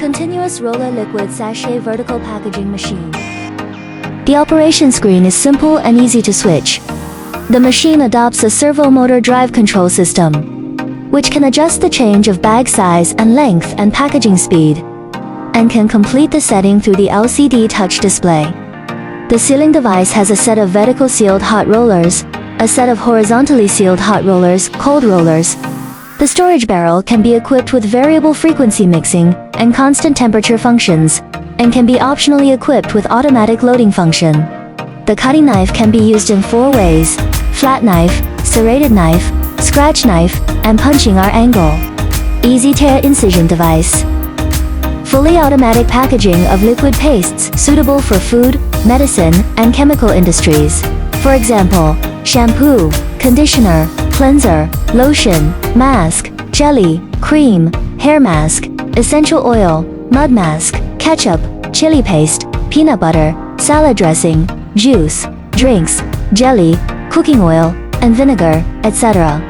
continuous roller liquid sachet vertical packaging machine. The operation screen is simple and easy to switch. The machine adopts a servo motor drive control system, which can adjust the change of bag size and length and packaging speed, and can complete the setting through the LCD touch display. The sealing device has a set of vertical sealed hot rollers, a set of horizontally sealed hot rollers, cold rollers. The storage barrel can be equipped with variable frequency mixing and constant temperature functions, and can be optionally equipped with automatic loading function. The cutting knife can be used in 4 ways: flat knife, serrated knife, scratch knife, and punching R angle. Easy tear incision device. Fully automatic packaging of liquid pastes suitable for food, medicine, and chemical industries. For example, shampoo, conditioner, cleanser, lotion, mask, jelly, cream, hair mask, essential oil, mud mask, ketchup, chili paste, peanut butter, salad dressing, juice, drinks, jelly, cooking oil, and vinegar, etc.